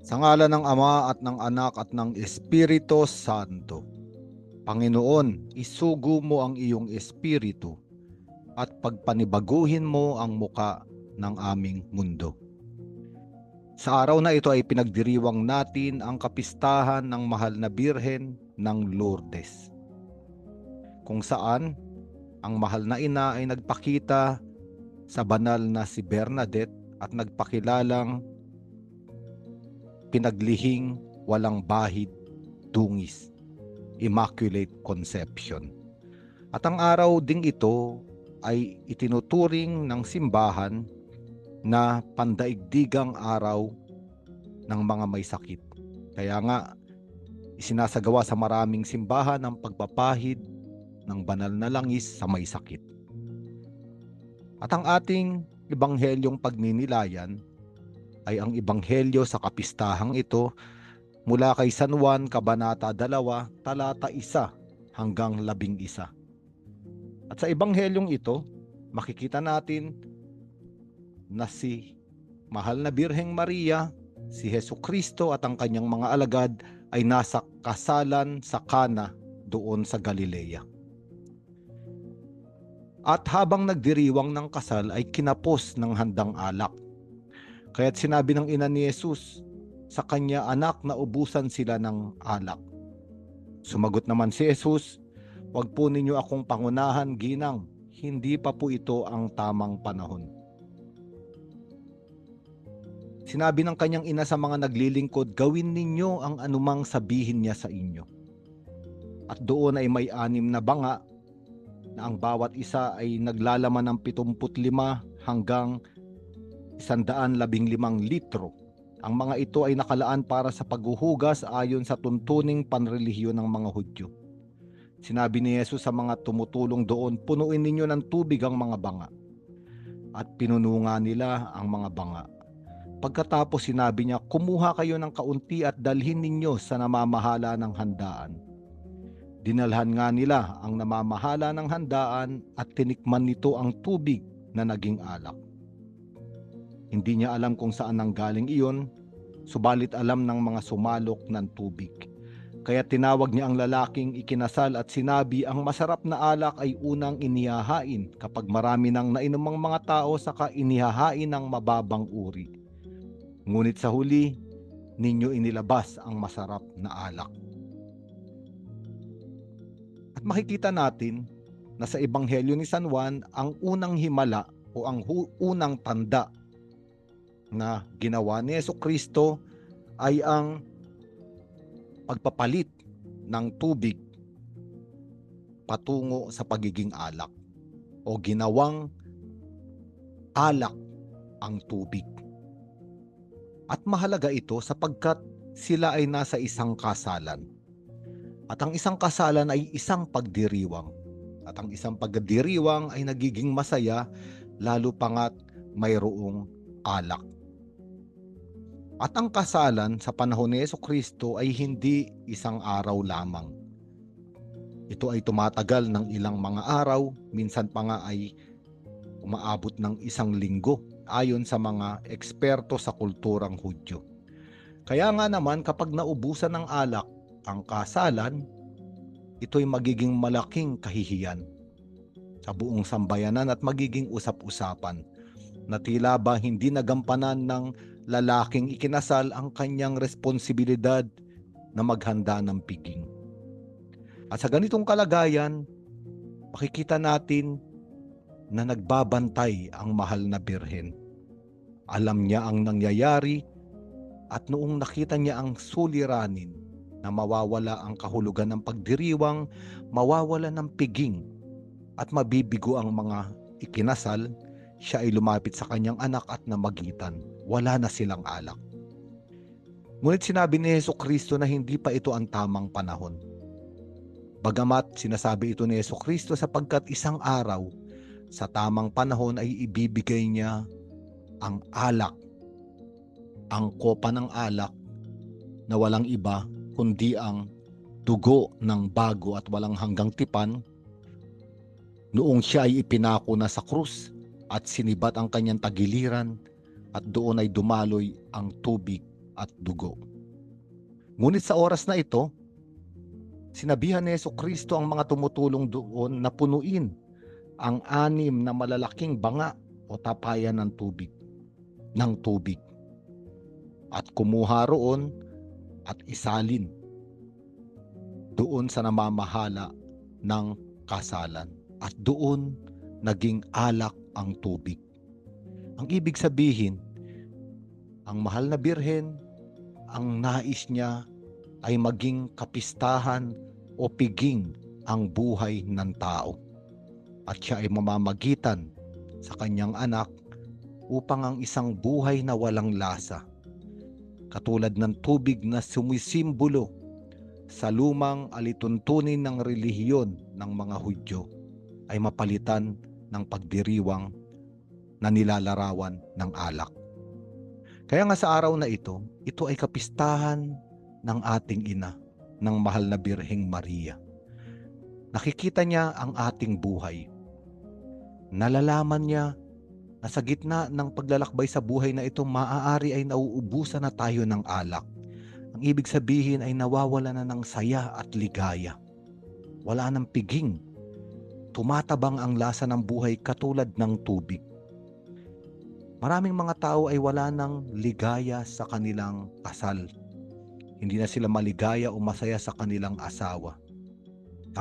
Sa ngalan ng Ama at ng Anak at ng Espiritu Santo. Panginoon, isugo mo ang iyong espiritu at pagpanibaguhin mo ang muka ng aming mundo. Sa araw na ito ay pinagdiriwang natin ang kapistahan ng mahal na Birhen ng Lourdes, kung saan ang mahal na ina ay nagpakita sa banal na si Bernadette at nagpakilalang pinaglihing walang bahid dungis, Immaculate Conception. At ang araw ding ito ay itinuturing ng simbahan na pandaigdigang araw ng mga may sakit. Kaya nga, isinasagawa sa maraming simbahan ang pagpapahid ng banal na langis sa may sakit. At ang ating ebanghelyong pagninilayan ay ang ebanghelyo sa kapistahang ito mula kay San Juan, Kabanata 2, talata 1 hanggang 11. At sa ebanghelyong ito, makikita natin na si mahal na Birheng Maria, si Hesukristo at ang kanyang mga alagad ay nasa kasalan sa Kana doon sa Galilea. At habang nagdiriwang ng kasal ay kinapos ng handang alak. Kaya't sinabi ng ina ni Jesus sa kanya, "Anak, naubusan sila ng alak." Sumagot naman si Jesus, "Huwag po ninyo akong pangunahan, ginang. Hindi pa po ito ang tamang panahon." Sinabi ng kanyang ina sa mga naglilingkod, "Gawin ninyo ang anumang sabihin niya sa inyo." At doon ay may 6 na banga na ang bawat isa ay naglalaman ng 75 hanggang 115 litro. Ang mga ito ay nakalaan para sa paghuhugas ayon sa tuntuning panrelihiyon ng mga Hudyo. Sinabi ni Jesus sa mga tumutulong doon, "Punuin ninyo ng tubig ang mga banga." At pinununga nila ang mga banga. Pagkatapos sinabi niya, "Kumuha kayo ng kaunti at dalhin ninyo sa namamahala ng handaan." Dinalhan nga nila ang namamahala ng handaan at tinikman nito ang tubig na naging alak. Hindi niya alam kung saan nanggaling iyon, subalit alam ng mga sumalok ng tubig. Kaya tinawag niya ang lalaking ikinasal at sinabi, "Ang masarap na alak ay unang inihahain kapag marami nang nainumang mga tao, saka inihahain ng mababang uri. Ngunit sa huli, ninyo inilabas ang masarap na alak." At makikita natin na sa Ebanghelyo ni San Juan, ang unang himala o ang unang tanda na ginawa ni Jesucristo ay ang pagpapalit ng tubig patungo sa pagiging alak, o ginawang alak ang tubig. At mahalaga ito sapagkat sila ay nasa isang kasalan. At ang isang kasalan ay isang pagdiriwang. At ang isang pagdiriwang ay nagiging masaya lalo pangat mayroong alak. At ang kasalan sa panahon ni Jesucristo ay hindi isang araw lamang. Ito ay tumatagal ng ilang mga araw, minsan pa nga ay umaabot ng 1 linggo ayon sa mga eksperto sa kulturang Hudyo. Kaya nga naman kapag naubusan ng alak ang kasalan, ito'y magiging malaking kahihiyan sa buong sambayanan at magiging usap-usapan na tila ba hindi nagampanan ng lalaking ikinasal ang kanyang responsibilidad na maghanda ng piging. At sa ganitong kalagayan, makikita natin na nagbabantay ang mahal na Birhen. Alam niya ang nangyayari at noong nakita niya ang suliranin na mawawala ang kahulugan ng pagdiriwang, mawawala ng piging at mabibigo ang mga ikinasal, siya ay lumapit sa kanyang anak at namagitan. Wala na silang alak. Ngunit sinabi ni Jesucristo na hindi pa ito ang tamang panahon. Bagamat sinasabi ito ni Jesucristo sapagkat isang araw sa tamang panahon ay ibibigay niya ang alak, ang kopa ng alak na walang iba kundi ang dugo ng bago at walang hanggang tipan, noong siya ay ipinako na sa krus at sinibat ang kanyang tagiliran at doon ay dumaloy ang tubig at dugo. Ngunit sa oras na ito, sinabihan ni Jesucristo ang mga tumutulong doon na punuin ang 6 na malalaking banga o tapayan ng tubig at kumuha roon at isalin doon sa namamahala ng kasalan, at doon naging alak ang tubig. Ang ibig sabihin, ang mahal na birhen, ang nais niya ay maging kapistahan o piging ang buhay ng tao. At siya ay mamamagitan sa kanyang anak upang ang isang buhay na walang lasa, katulad ng tubig na sumisimbolo sa lumang alituntunin ng relihiyon ng mga Hudyo, ay mapalitan ng pagdiriwang na nilalarawan ng alak. Kaya nga sa araw na ito ay kapistahan ng ating ina, ng mahal na Birheng Maria. Nakikita niya ang ating buhay. Nalalaman niya na sa gitna ng paglalakbay sa buhay na ito, maaari ay nauubusan na tayo ng alak. Ang ibig sabihin ay nawawala na ng saya at ligaya. Wala ng piging. Tumatabang ang lasa ng buhay katulad ng tubig. Maraming mga tao ay wala ng ligaya sa kanilang kasal. Hindi na sila maligaya o masaya sa kanilang asawa.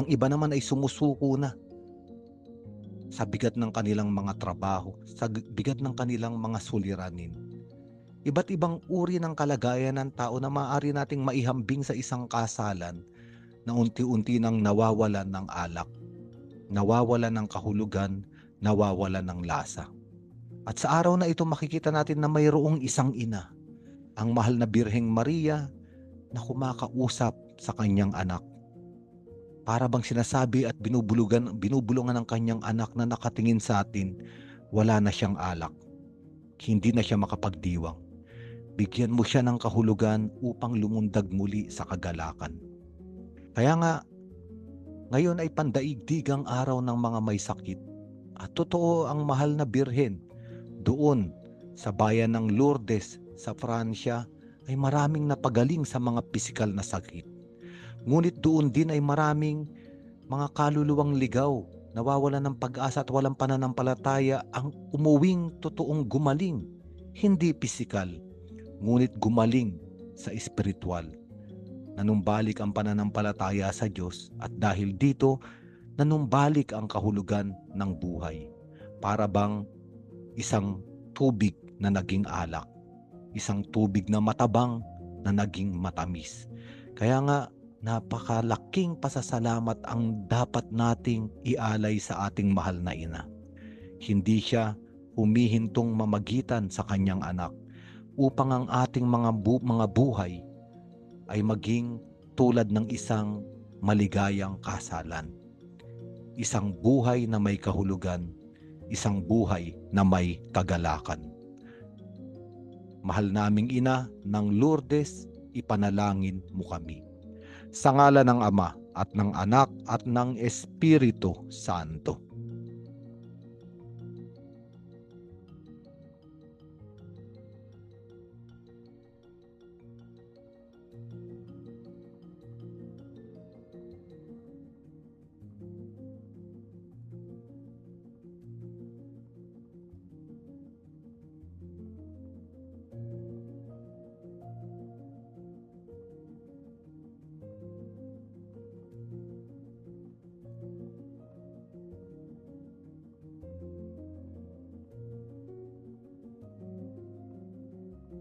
Ang iba naman ay sumusuko na sa bigat ng kanilang mga trabaho, sa bigat ng kanilang mga suliranin. Iba't ibang uri ng kalagayan ng tao na maaari nating maihambing sa isang kasalan na unti-unti nang nawawalan ng alak, nawawalan ng kahulugan, nawawalan ng lasa. At sa araw na ito makikita natin na mayroong isang ina, ang mahal na Birheng Maria, na kumakausap sa kanyang anak. Para bang sinasabi at binubulungan ng kanyang anak na nakatingin sa atin, wala na siyang alak. Hindi na siya makapagdiwang. Bigyan mo siya ng kahulugan upang lumundag muli sa kagalakan. Kaya nga, ngayon ay pandaigdigang araw ng mga may sakit. At totoo, ang mahal na Birhen, doon sa bayan ng Lourdes sa Pransya, ay maraming napagaling sa mga pisikal na sakit. Ngunit doon din ay maraming mga kaluluwang ligaw, nawawalan ng pag-asa at walang pananampalataya, ang umuwing totoong gumaling, hindi pisikal, ngunit gumaling sa espiritual. Nanumbalik ang pananampalataya sa Diyos, at dahil dito, nanumbalik ang kahulugan ng buhay. Para bang isang tubig na naging alak, isang tubig na matabang na naging matamis. Kaya nga, napakalaking pasasalamat ang dapat nating ialay sa ating mahal na ina. Hindi siya humihintong mamagitan sa kanyang anak upang ang ating mga buhay ay maging tulad ng isang maligayang kasalan. Isang buhay na may kahulugan, isang buhay na may kagalakan. Mahal naming ina ng Lourdes, ipanalangin mo kami. Sa ngalan ng Ama at ng Anak at ng Espiritu Santo.